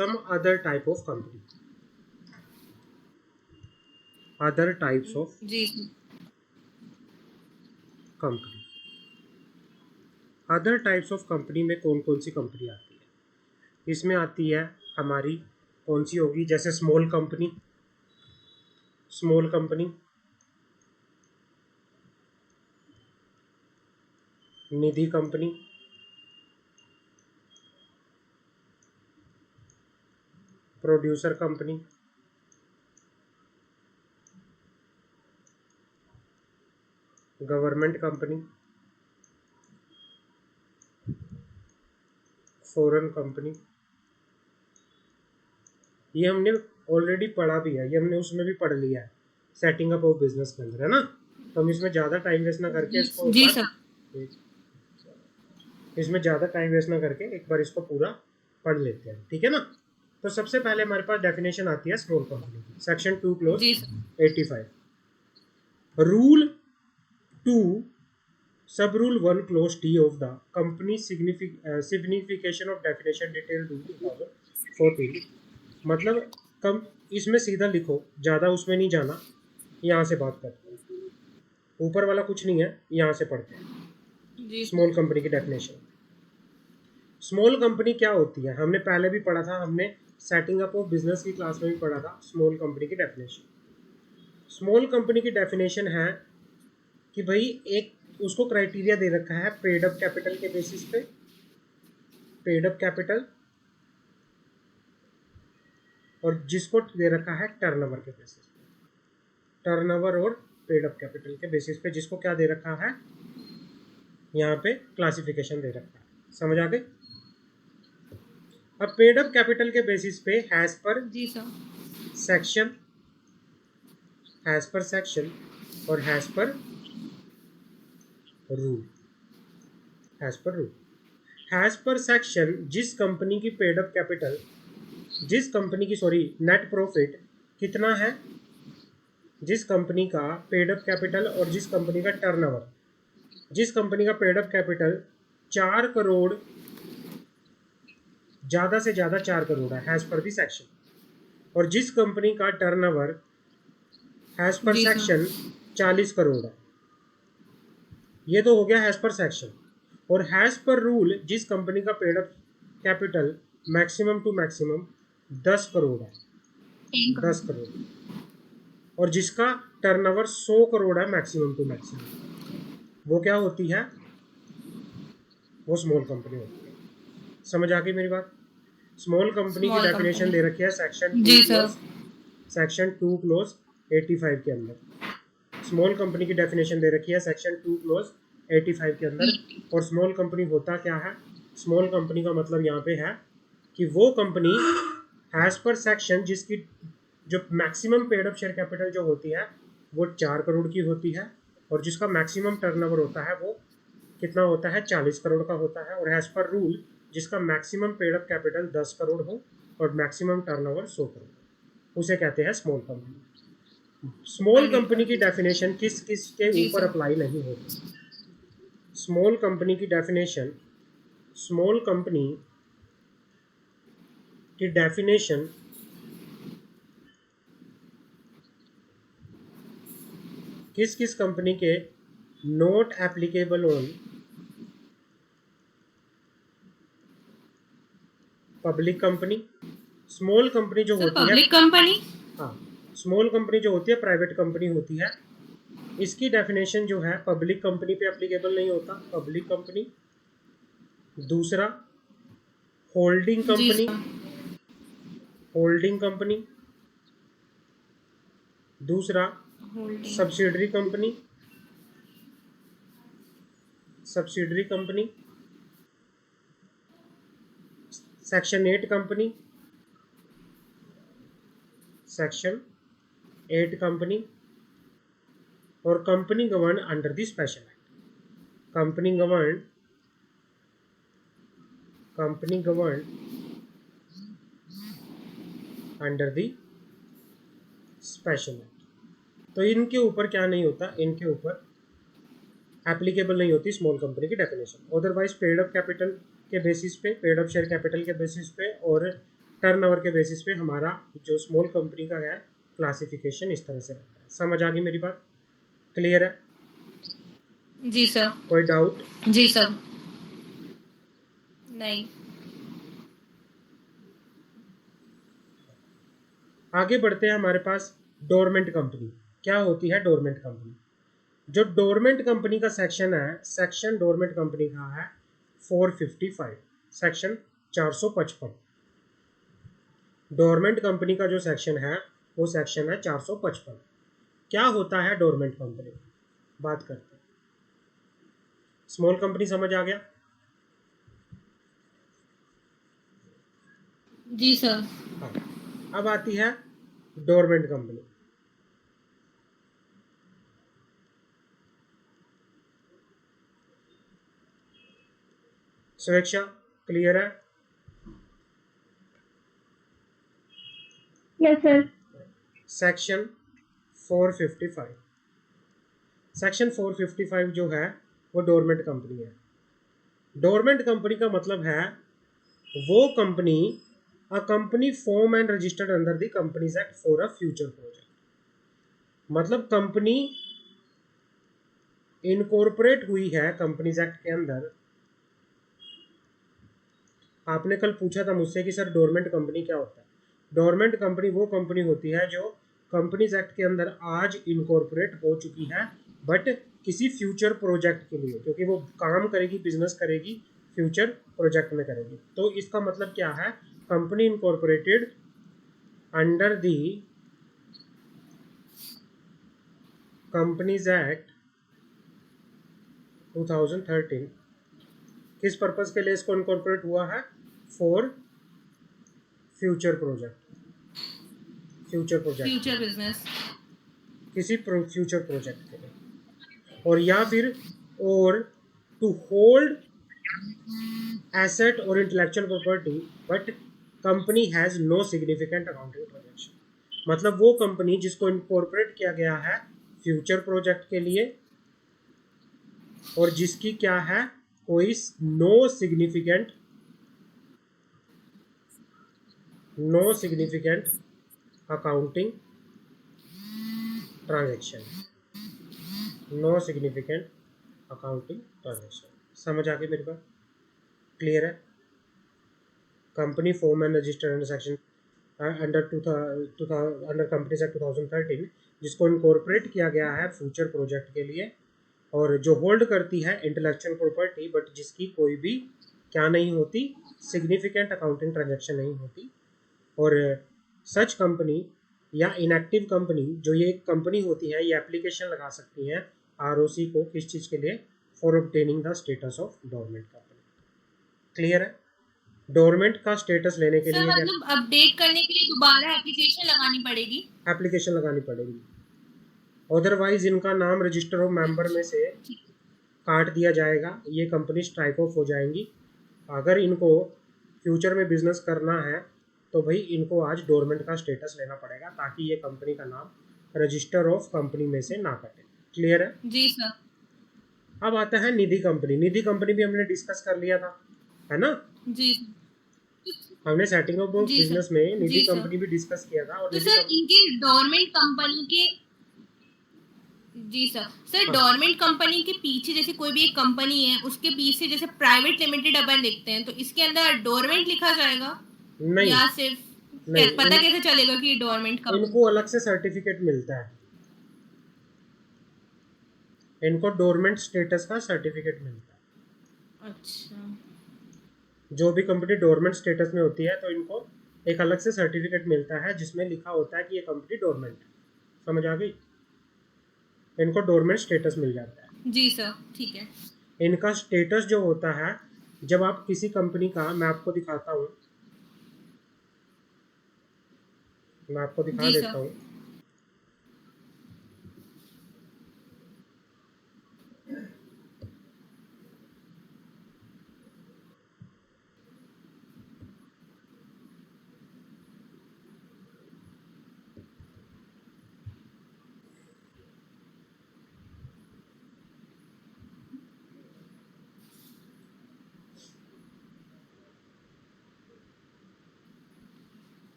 some other type of company, other types of जी sir. Company. Other types of company में कौन कौन सी company आती है? इसमें आती है हमारी कौन सी होगी, जैसे small company, small company, Nidhi company, producer company, government company, foreign company. ये हमने ऑलरेडी पढ़ा भी है, ये हमने उसमें भी पढ़ लिया है सेटिंग अप ऑफ बिजनेस के अंदर, है ना। तो हम इसमें ज़्यादा टाइम वेस्ट ना करके इसको जी सर। इसमें ज़्यादा टाइम वेस्ट ना करके एक बार इसको पूरा पढ़ लेते हैं, ठीक है ना। तो सबसे पहले हमारे पास डेफिनेशन आती है स्मॉल कंपनी की, सेक्शन 2 क्लोज जी सर। 85, रूल 2 सब rule 1 close T of the company signification of definition detail rule 2014। मतलब कम इसमें सीधा लिखो, ज़्यादा उसमें नहीं जाना, यहाँ से बात करते हैं, ऊपर वाला कुछ नहीं है, यहाँ से पढ़ते हैं। जी स्मॉल कंपनी की डेफिनेशन। स्मॉल कंपनी क्या होती है, हमने पहले भी पढ़ा था, हमने सेटिंग अप ऑफ बिजनेस की क्लास में भी पढ़ा था स्मॉल कंपनी की डेफिनेशन। स्मॉल कंपनी की डेफिनेशन है कि भाई एक उसको क्राइटेरिया दे रखा है पेड अप कैपिटल के बेसिस पे, पेड अप कैपिटल, और जिसको दे रखा है टर्नओवर के बेसिस पे, टर्नओवर और पेड अप कैपिटल के बेसिस पे, जिसको क्या दे रखा है यहाँ पे क्लासिफिकेशन दे रखा है। समझ आ गई? अब पेड अप कैपिटल के बेसिस पे हैज पर जी सर। सेक्शन, हैज पर सेक्शन और हैज पर रूल, हैज पर रूल। हैज पर सेक्शन जिस कंपनी की पेड अप कैपिटल, जिस कंपनी की सॉरी नेट प्रॉफिट कितना है, जिस कंपनी का पेड अप कैपिटल और जिस कंपनी का टर्नओवर, जिस कंपनी का पेड अप कैपिटल 4 करोड़, ज़्यादा से ज़्यादा 4 करोड़ है हैज़ पर दी सेक्शन, और जिस कंपनी का टर्नओवर हैज़ पर जी सर। सेक्शन 40 करोड़ है, ये तो हो गया हैज़ पर सेक्शन। और हैज़ पर रूल जिस कंपनी का paid up capital maximum to maximum 10 crore है, 10 करोड़, और जिसका टर्नओवर 100 करोड़ है मैक्सिमम टू मैक्सिमम, वो क्या होती है, वो स्मॉल कंपनी होती है। समझ आ गई मेरी बात? स्मॉल कंपनी की स्मॉल डेफिनेशन दे कंपनी। रखी है सेक्शन 2 जी सर। क्लोज, सेक्शन 2 क्लोज 85 के अंदर। स्मॉल कंपनी की डेफिनेशन दे रखी है सेक्शन 2 क्लोज 85 के अंदर। और स्मॉल कंपनी होता क्या है? स्मॉल कंपनी का मतलब यहाँ पे है कि वो कंपनी हैज़ पर सेक्शन जिसकी जो maximum paid up share capital जो होती है वो 4 करोड़ की होती है, और जिसका मैक्सिमम टर्नओवर होता है वो कितना होता है, 40 करोड़ का होता है, और हैज़ पर रूल जिसका maximum paid up capital 10 crore हो और मैक्सिमम टर्नओवर 100 करोड़, उसे कहते हैं स्मॉल कंपनी। हाँ स्मॉल जी। कंपनी की डेफिनेशन किस किस के जी ऊपर सर। अप्लाई नहीं होती? स्मॉल कंपनी की डेफिनेशन, स्मॉल कंपनी की डेफिनेशन किस किस कंपनी के not applicable on public company. Small company जो सर होती है, पब्लिक कंपनी। हाँ, स्मॉल कंपनी जो होती है प्राइवेट कंपनी होती है, इसकी डेफिनेशन जो है पब्लिक कंपनी पे एप्लीकेबल नहीं होता, पब्लिक कंपनी। दूसरा होल्डिंग जी कंपनी, सर। Holding company. दूसरा holding. Subsidiary company, subsidiary company. Section 8 company, section 8 company. और company govern under the special act, company govern, company govern under the special act. तो इनके ऊपर क्या नहीं होता, इनके ऊपर एप्लीकेबल नहीं होती स्मॉल कंपनी की definition. Otherwise paid up capital के बेसिस पे, पेड अप शेयर कैपिटल के बेसिस पे और टर्नओवर के बेसिस पे हमारा जो स्मॉल कंपनी का है क्लासिफिकेशन इस तरह से रहता है। समझ आ गई मेरी बात? क्लियर है? जी सर। कोई डाउट? जी सर। नहीं। आगे बढ़ते हैं। हमारे पास डोरमेंट कंपनी क्या होती है? डोरमेंट कंपनी, जो डोरमेंट कंपनी का सेक्शन है, सेक्शन डोरमेंट कंपनी का है 455, सेक्शन 455। डोरमेंट कंपनी का जो सेक्शन है वो सेक्शन है 455। क्या होता है डोरमेंट कंपनी? बात करते हैं। स्मॉल कंपनी समझ आ गया? जी सर। हाँ। अब आती है डोरमेंट कंपनी। सुरक्षा क्लियर है? Yes sir. सेक्शन 455, सेक्शन 455 जो है वो डोरमेंट कंपनी है। डोरमेंट कंपनी का मतलब है वो company, a company form and registered under the companies act for a future project. मतलब कंपनी इनकॉर्पोरेट हुई है कंपनीज एक्ट के अंदर। आपने कल पूछा था मुझसे कि सर डोरमेंट कंपनी क्या होता है? डोरमेंट कंपनी वो कंपनी होती है जो कंपनीज एक्ट के अंदर आज इनकॉर्पोरेट हो चुकी है, बट किसी फ्यूचर प्रोजेक्ट के लिए, क्योंकि वो काम करेगी, बिजनेस करेगी, फ्यूचर प्रोजेक्ट में करेगी। तो इसका मतलब क्या है? Company incorporated under the companies act 2013। किस पर्पज के लिए इसको इनकॉर्पोरेट हुआ है? For future project, future project के फ्यूचर लिए, बिजनेस। किसी फ्यूचर प्रोजेक्ट के लिए, और या फिर और टू होल्ड एसेट और intellectual property but company has no significant accounting transaction. मतलब वो कंपनी जिसको इनकॉर्पोरेट किया गया है फ्यूचर प्रोजेक्ट के लिए और जिसकी क्या है, कोई no significant accounting transaction, no significant accounting transaction. समझ आ गई मेरे पास? क्लियर है? Company form and registered under section under companies act 2013, जिसको इनकॉर्पोरेट किया गया है फ्यूचर प्रोजेक्ट के लिए, और जो होल्ड करती है इंटेलेक्चुअल प्रॉपर्टी बट जिसकी कोई भी क्या नहीं होती, सिग्निफिकेंट अकाउंटिंग ट्रांजेक्शन नहीं होती। और सच कंपनी या इनएक्टिव कंपनी, जो ये कंपनी होती है, ये एप्लीकेशन लगा सकती हैं आरओसी को, किस चीज़ के लिए? For obtaining the status of dormant company. Clear है? डोरमेंट का स्टेटस लेने के सर लिए क्या मतलब अपडेट करने के लिए दोबारा एप्लीकेशन लगानी पड़ेगी? एप्लीकेशन लगानी पड़ेगी? अदरवाइज इनका नाम रजिस्टर ऑफ मेंबर में से काट दिया जाएगा, ये कंपनी स्ट्राइक ऑफ हो जाएंगी। अगर इनको फ्यूचर में बिजनेस करना है तो भाई इनको आज डोरमेंट का स्टेटस लेना पड़ेगा, ताकि ये कंपनी का नाम रजिस्टर ऑफ कंपनी में से ना कटे। क्लियर है? जी सर। अब आता है निधि कंपनी। निधि कंपनी भी हमने डिस्कस कर लिया था, है ना? जी। हमने सेटिंग ऑफ जी सर। बिजनेस में निधि जी सर। कंपनी भी डिस्कस किया था। और तो निधि सर कंपनी, इनके डोरमेंट कंपनी के, जी सर, सर हाँ, डोरमेंट कंपनी के पीछे जैसे कोई भी एक कंपनी है उसके पीछे जैसे प्राइवेट लिमिटेड अपन लिखते हैं, तो इसके अंदर डोरमेंट लिखा जाएगा नहीं या सिर्फ नहीं, पता कैसे चलेगा कि डोरमेंट इनको कंपनी? अलग से सर्टिफिकेट मिलता है, इनको डोरमेंट स्टेटस का सर्टिफिकेट मिलता है। अच्छा। जो भी कंपनी डोरमेंट स्टेटस में होती है तो इनको एक अलग से सर्टिफिकेट मिलता है जिसमें लिखा होता है कि ये कंपनी डोरमेंट है। समझ आ गई? इनको डोरमेंट स्टेटस मिल जाता है। जी सर ठीक है। इनका स्टेटस जो होता है, जब आप किसी कंपनी का, मैं आपको दिखाता हूँ, मैं आपको दिखा जी देता सर। हूँ।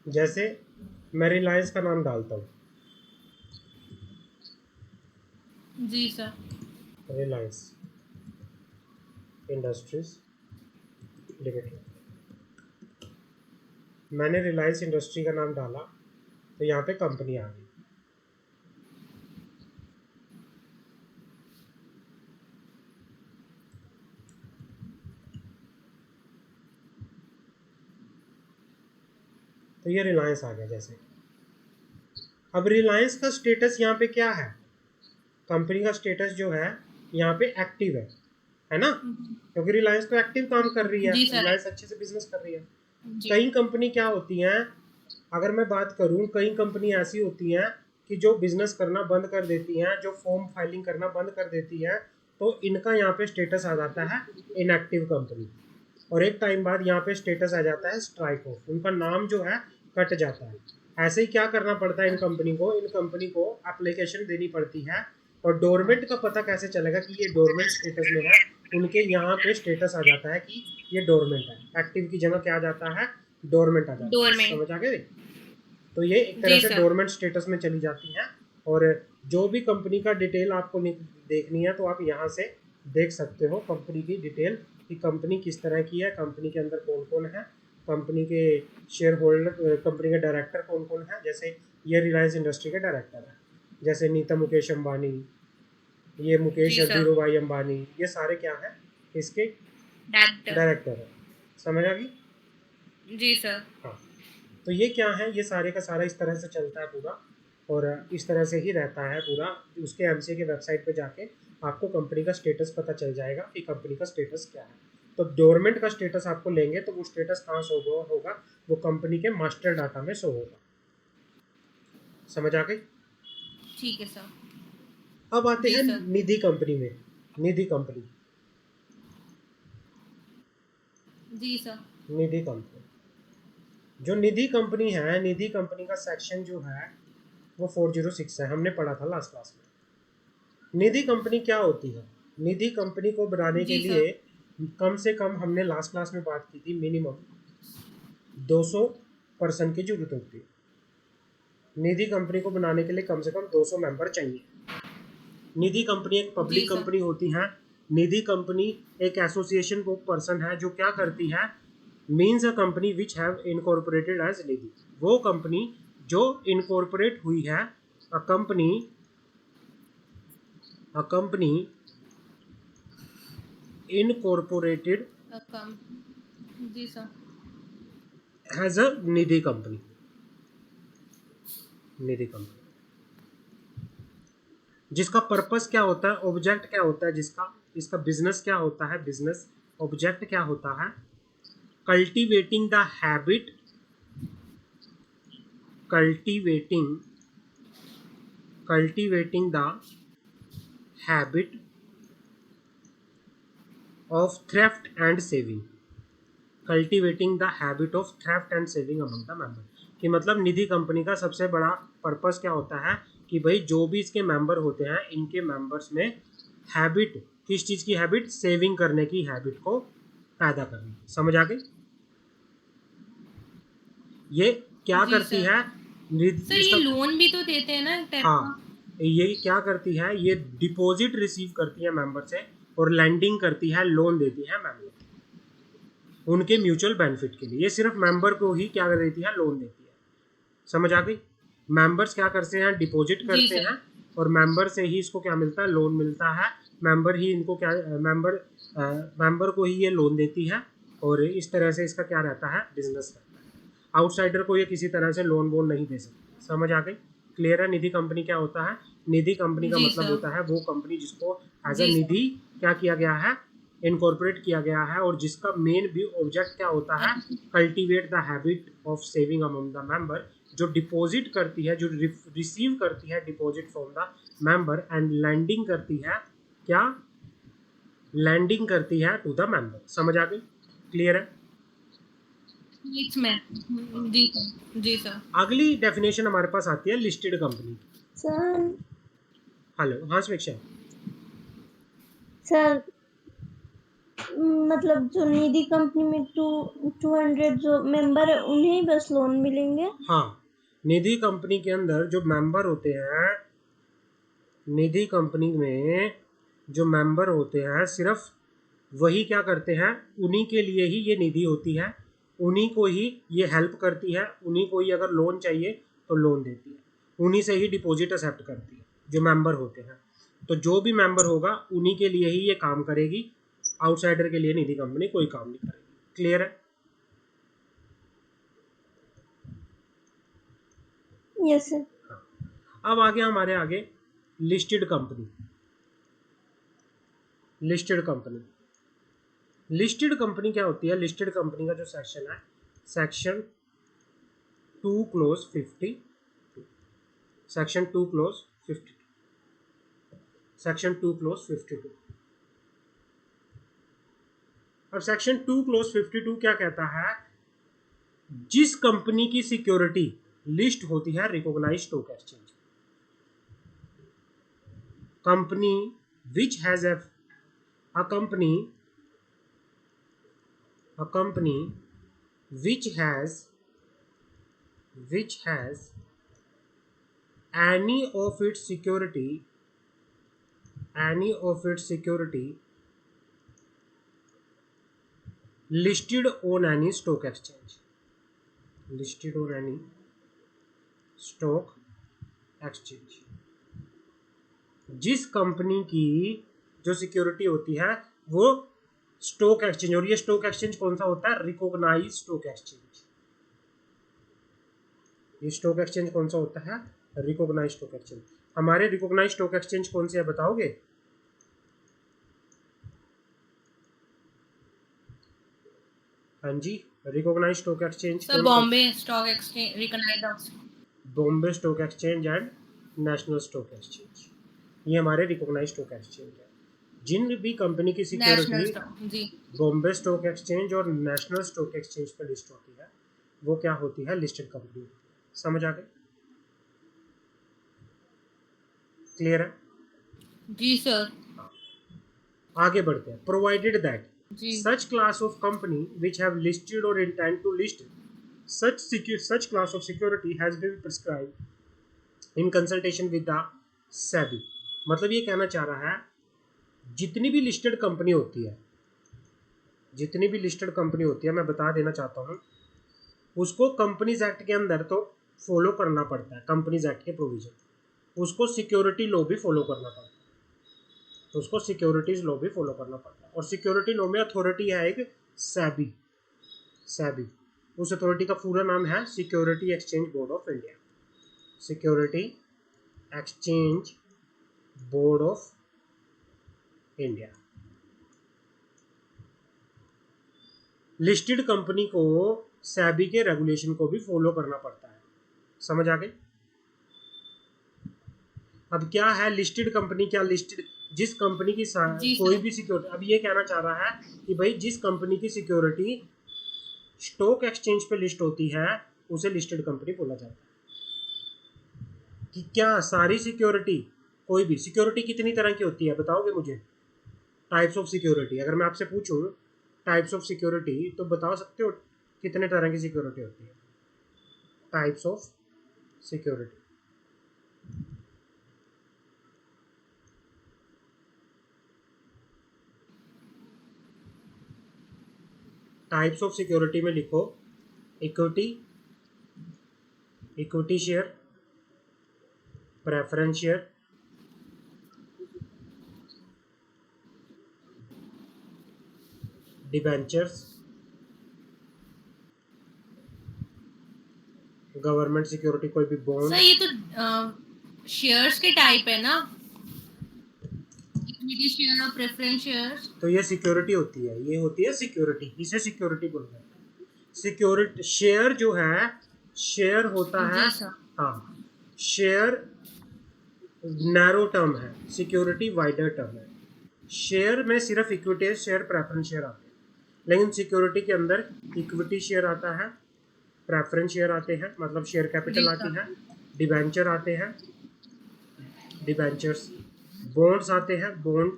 जैसे मैं रिलायंस का नाम डालता हूँ, जी सर। रिलायंस इंडस्ट्रीज लिमिटेड, मैंने रिलायंस इंडस्ट्री का नाम डाला तो यहाँ पे कंपनी आ गई। तो ये रिलायंस आ गया जैसे। अब रिलायंस का स्टेटस यहाँ पे क्या है, कंपनी का स्टेटस जो है यहाँ पे एक्टिव है ना, क्योंकि रिलायंस तो एक्टिव काम कर रही है, जी सर। रिलायंस अच्छे से बिजनेस कर रही है। जी कई कंपनी क्या होती हैं, अगर मैं बात करूं, कई कंपनी ऐसी होती हैं कि जो बिजनेस करना बंद कर देती हैं, जो फॉर्म फाइलिंग करना बंद कर देती हैं, तो इनका यहाँ पे स्टेटस आ जाता है इनएक्टिव कंपनी, और एक टाइम बाद यहाँ पे स्टेटस आ जाता है स्ट्राइक ऑफ, उनका नाम जो है कट जाता है। ऐसे ही क्या करना पड़ता है इन कंपनी को एप्लीकेशन देनी पड़ती है। और डोरमेंट का पता कैसे चलेगा कि ये डोरमेंट स्टेटस में है, उनके यहाँ पे स्टेटस आ जाता है कि ये डोरमेंट है, एक्टिव की जगह क्या आ जाता है, डोरमेंट आ जाता है। डोरमेंट। समझ आ गए? तो ये एक तरह जी से सर। डोरमेंट स्टेटस में चली जाती हैं। और जो भी कंपनी का डिटेल आपको देखनी है तो आप यहाँ से देख सकते हो कंपनी की डिटेल, कि कंपनी किस तरह की है, कंपनी के अंदर कौन कौन है, कंपनी के शेयर होल्डर, कंपनी के डायरेक्टर कौन कौन है। जैसे ये रिलायंस इंडस्ट्री के डायरेक्टर है, जैसे नीता मुकेश अंबानी, ये मुकेश जी सर। धीरू भाई अंबानी, ये सारे क्या है, इसके डायरेक्टर। डायरेक्टर है। समझ आ गई? जी सर। हाँ, तो ये क्या है, ये सारे का सारा इस तरह से चलता है पूरा, और इस तरह से ही रहता है पूरा। उसके एमसीए के वेबसाइट पे जाके आपको कंपनी का स्टेटस पता चल जाएगा कि कंपनी का स्टेटस क्या है। तो डोरमेंट का स्टेटस आपको लेंगे तो वो स्टेटस कहाँ शो होगा, वो कंपनी के मास्टर डाटा में शो होगा। समझ आ गई? ठीक है सर। अब आते जी हैं सर। निधि कंपनी में। निधि कंपनी, जी सर। निधि कंपनी, जो निधि कंपनी है, निधि कंपनी का सेक्शन जो है वो 406 है, हमने पढ़ा था लास्ट क्लास में। निधि कंपनी क्या होती है, निधि कंपनी को बनाने के जी लिए सर। कम से कम, हमने लास्ट क्लास में बात की थी, मिनिमम 200 पर्सन की जरूरत होती है। निधि कंपनी को बनाने के लिए कम से कम 200 मेंबर चाहिए। निधि कंपनी एक जी पब्लिक सर। कंपनी होती है। निधि कंपनी एक एसोसिएशन को पर्सन है जो क्या करती है, means a company which have incorporated as Nidhi, वो कंपनी जो इनकॉर्पोरेट हुई है। A company incorporated come. जी sir. Has a Nidhi company, Nidhi company जिसका पर्पस क्या होता है, ऑब्जेक्ट क्या होता है, जिसका इसका बिजनेस क्या होता है, बिजनेस ऑब्जेक्ट क्या होता है, cultivating the habit, cultivating the habit of theft and saving, cultivating the habit of theft and saving among the member. कि मतलब निधि कंपनी का सबसे बड़ा पर्पस क्या होता है कि भाई जो भी इसके मेंबर होते हैं, इनके मेंबर्स में हैबिट, किस चीज़ की हैबिट, सेविंग करने की हैबिट को पैदा करनी। समझ आ गई? ये क्या जी करती सर। है, सर ये इसका, लोन भी तो देते हैं ना एक टाइप का। हाँ, ये क्या करती है, ये डिपॉजिट रिसीव करती है मेंबर से, और लैंडिंग करती है, लोन देती है मेंबर उनके म्यूचुअल बेनिफिट के लिए। ये सिर्फ मेंबर को ही क्या देती है, लोन देती है। समझ आ गई? मेंबर्स क्या करते हैं, डिपॉजिट जी करते सर। हैं, और मेंबर से ही इसको क्या मिलता है, लोन मिलता है। मेंबर ही इनको क्या, मेंबर को ही ये लोन देती है, और इस तरह से इसका क्या रहता है, बिजनेस रहता है। आउटसाइडर को ये किसी तरह से लोन वोन नहीं दे सकती। समझ आ गई? क्लियर है? निधि कंपनी क्या होता है, निधि कंपनी का जी मतलब सर। होता है वो कंपनी जिसको एज अ जी सर। निधि क्या किया गया है, इनकॉर्पोरेट किया गया है, और जिसका मेन भी ऑब्जेक्ट क्या होता है, cultivate the habit of saving among the member, जो डिपॉजिट करती है, जो रिसीव करती है deposit from the member, and lending करती है, क्या, लैंडिंग करती है टू द मेंबर। समझ आ गई? क्लियर है? में। जी सर। जी सर। अगली डेफिनेशन हमारे पास आती है लिस्टेड कंपनी की। सर हेलो, हाँ स्वेच्छा। सर मतलब जो निधि कंपनी में 200 जो मेंबर है उन्हें ही बस लोन मिलेंगे? हाँ, निधि कंपनी के अंदर जो मेंबर होते हैं, निधि कंपनी में जो मेंबर होते हैं सिर्फ वही क्या करते हैं, उन्हीं के लिए ही ये निधि होती है, उन्हीं को ही ये हेल्प करती है, उन्हीं को ही अगर लोन चाहिए तो लोन देती है, उन्हीं से ही डिपॉजिट एक्सेप्ट करती है जो मेंबर होते हैं। तो जो भी मेंबर होगा उन्हीं के लिए ही ये काम करेगी, आउटसाइडर के लिए निधि कंपनी कोई काम नहीं करेगी। क्लियर है? Yes sir. अब आगे हमारे आगे listed company. Listed company, listed company क्या होती है? लिस्टेड कंपनी का जो सेक्शन है, section 2 close 50, section 2 clause 52, section 2 clause 52। अब सेक्शन 2 क्लोज 52 क्या कहता है? जिस कंपनी की सिक्योरिटी लिस्ट होती है recognised stock exchange, company which has a company which has any of its security listed on any stock exchange, listed on any stock exchange। जिस company की जो सिक्योरिटी होती है वो स्टॉक एक्सचेंज, और ये स्टॉक एक्सचेंज कौन सा होता है? Recognised stock exchange. ये स्टॉक एक्सचेंज कौन सा होता है? Recognised stock exchange. हमारे रिकॉग्नाइज्ड स्टॉक एक्सचेंज कौन से है बताओगे? हाँ जी, recognised stock exchange sir Bombay stock exchange, recognised, Bombay stock exchange and national stock exchange, ये हमारे रिकॉग्नाइज्ड स्टॉक एक्सचेंज है। जिन भी कंपनी की सिक्योरिटी बॉम्बे स्टॉक एक्सचेंज और नेशनल स्टॉक एक्सचेंज पर लिस्ट होती है वो क्या होती है? Listed company. समझ आ गए? क्लियर है? जी सर। आगे बढ़ते हैं। Provided that such class of company which have listed or intend to list such class of security has been prescribed in consultation with the SEBI। मतलब ये कहना चाह रहा है जितनी भी लिस्टेड कंपनी होती है, जितनी भी लिस्टेड कंपनी होती है, मैं बता देना चाहता हूँ, उसको कंपनीज एक्ट के अंदर तो फॉलो करना पड़ता है, कंपनीज एक्ट के प्रोविजन, उसको सिक्योरिटी लॉ भी फॉलो करना पड़ता है, तो उसको सिक्योरिटीज लॉ भी फॉलो करना पड़ता है। और सिक्योरिटी लॉ में अथॉरिटी है एक सेबी। सेबी, उस अथॉरिटी का पूरा नाम है security exchange board of India. Security exchange board of India. Listed company को सेबी के रेगुलेशन को भी फॉलो करना पड़ता है। समझ आ गई? अब क्या है लिस्टेड कंपनी? क्या लिस्टेड जिस कंपनी की कोई भी सिक्योरिटी, अब ये कहना चाह रहा है कि भाई जिस कंपनी की सिक्योरिटी स्टॉक एक्सचेंज पे लिस्ट होती है उसे लिस्टेड कंपनी बोला जाता है। कि क्या सारी सिक्योरिटी, कोई भी सिक्योरिटी कितनी तरह की होती है बताओगे मुझे? टाइप्स ऑफ सिक्योरिटी, अगर मैं आपसे पूछूं टाइप्स ऑफ सिक्योरिटी तो बता सकते हो कितने तरह की सिक्योरिटी होती है? Types of security, types of security में लिखो equity, equity share, preference share, debentures, government security, कोई भी बॉन्ड। सर ये तो शेयर्स के टाइप है ना, इक्विटी शेयर और प्रेफरेंस शेयर्स। तो ये सिक्योरिटी होती है, ये होती है सिक्योरिटी, इसे सिक्योरिटी बोलते हैं। सिक्योरिटी शेयर जो है, शेयर होता है, हाँ, शेयर नैरो टर्म है, सिक्योरिटी वाइडर टर्म है। शेयर में सिर्फ इक्विटी शेयर, प्रेफरेंस शेयर आते हैं, लेकिन सिक्योरिटी के अंदर इक्विटी शेयर आता है, प्रेफरेंस शेयर आते हैं, मतलब शेयर कैपिटल आती है, डिबेंचर आते हैं, डिबेंचर्स, बॉन्ड्स आते हैं, बॉन्ड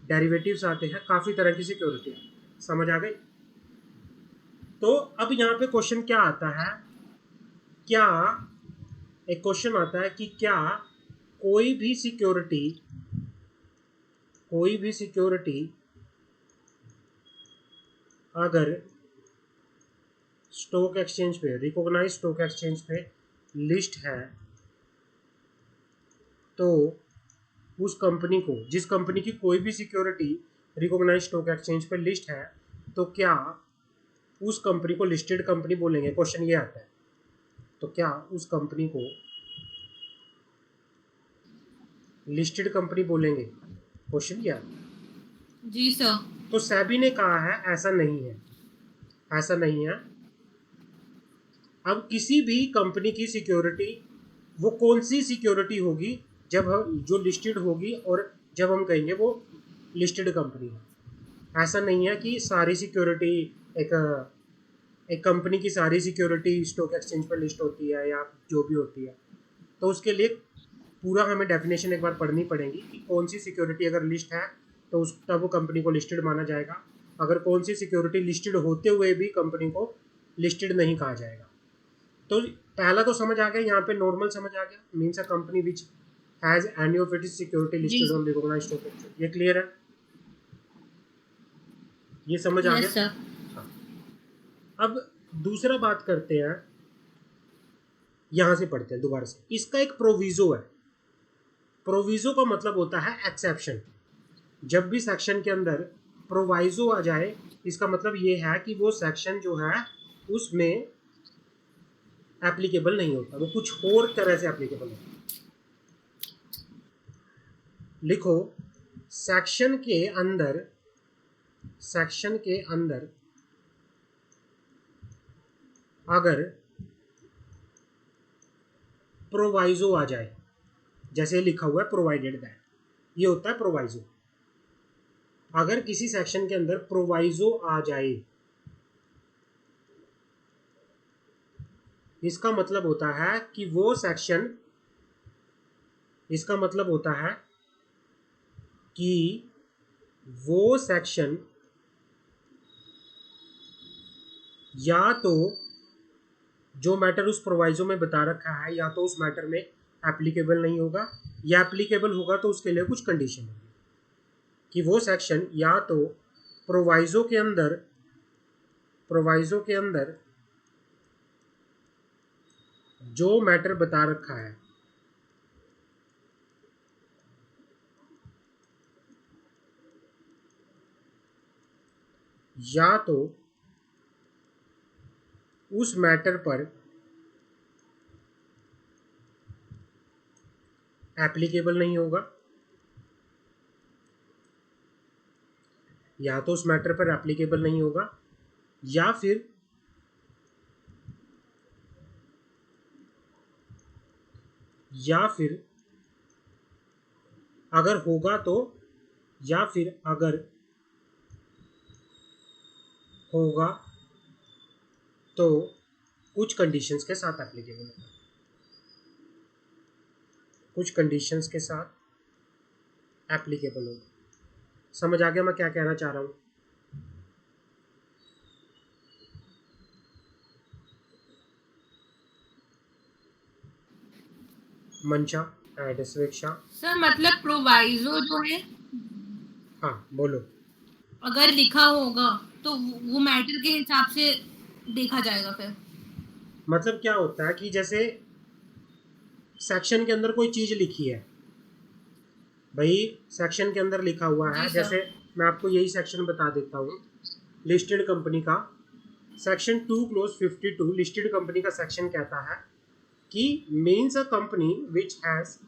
डेरिवेटिव्स आते हैं, काफ़ी तरह की सिक्योरिटी। समझ आ गई? तो अब यहाँ पे क्वेश्चन क्या आता है, क्या एक क्वेश्चन आता है कि क्या कोई भी सिक्योरिटी अगर स्टॉक एक्सचेंज पे, रिकॉग्नाइज स्टॉक एक्सचेंज पे लिस्ट है, तो उस कंपनी को, जिस कंपनी की कोई भी सिक्योरिटी रिकॉग्नाइज स्टॉक एक्सचेंज पे लिस्ट है, तो क्या उस कंपनी को लिस्टेड कंपनी बोलेंगे? क्वेश्चन ये आता है। तो क्या उस कंपनी को लिस्टेड कंपनी बोलेंगे? क्वेश्चन ये आता है। जी सर। तो सेबी ने कहा है ऐसा नहीं है, ऐसा नहीं है। अब किसी भी कंपनी की सिक्योरिटी, वो कौन सी सिक्योरिटी होगी जब हम, जो लिस्टेड होगी और जब हम कहेंगे वो लिस्टेड कंपनी है। ऐसा नहीं है कि सारी सिक्योरिटी, एक कंपनी की सारी सिक्योरिटी स्टॉक एक्सचेंज पर लिस्ट होती है या जो भी होती है। तो उसके लिए पूरा हमें डेफिनेशन एक बार पढ़नी पड़ेगी कि कौन सी सिक्योरिटी अगर लिस्ट है तो उस तब वो कंपनी को लिस्टेड माना जाएगा, अगर कौन सी सिक्योरिटी लिस्टेड होते हुए भी कंपनी को लिस्टेड नहीं कहा जाएगा। तो पहला तो समझ आ गया, यहाँ पे नॉर्मल समझ आ गया, means a company which has any of its security listed on recognised stock exchange. ये क्लियर है? ये समझ आ गया? सर। हाँ। अब दूसरा बात करते हैं, यहाँ से पढ़ते हैं दोबारा से। इसका एक प्रोविजो है। प्रोविजो का मतलब होता है एक्सेप्शन। जब भी सेक्शन के अंदर प्रोवाइजो आ जाए, इसका मतलब ये है कि वो सेक्शन जो है उसमें एप्लीकेबल नहीं होता, वो कुछ और तरह से एप्लीकेबल होता है। लिखो, सेक्शन के अंदर अगर प्रोवाइजो आ जाए, जैसे लिखा हुआ है प्रोवाइडेड दैट, ये होता है प्रोवाइजो। अगर किसी सेक्शन के अंदर प्रोवाइजो आ जाए, इसका मतलब होता है कि वो सेक्शन, इसका मतलब होता है कि वो सेक्शन या तो जो मैटर उस प्रोवाइजो में बता रखा है, या तो उस मैटर में एप्लीकेबल नहीं होगा, या एप्लीकेबल होगा तो उसके लिए कुछ कंडीशन होगी कि वो सेक्शन या तो प्रोवाइजो के अंदर जो मैटर बता रखा है, या तो उस मैटर पर एप्लीकेबल नहीं होगा, या तो उस मैटर पर एप्लीकेबल नहीं होगा, या फिर अगर होगा तो, या फिर अगर होगा तो कुछ कंडीशंस के साथ एप्लीकेबल होगा, कुछ कंडीशंस के साथ एप्लीकेबल होगा। समझ आ गया मैं क्या कहना चाह रहा हूँ? मंशा एंड स्वेच्छा। सर मतलब प्रोवाइजो जो है, हाँ बोलो। अगर लिखा होगा तो वो मैटर के हिसाब से देखा जाएगा फिर। मतलब क्या होता है कि जैसे सेक्शन के अंदर कोई चीज़ लिखी है, भाई सेक्शन के अंदर लिखा हुआ है, जी सर। जैसे मैं आपको यही सेक्शन बता देता हूँ लिस्टेड कंपनी का। सेक्शन 2 क्लोज 52 लिस्टेड कंपनी का सेक्शन कहता है कि means a company which has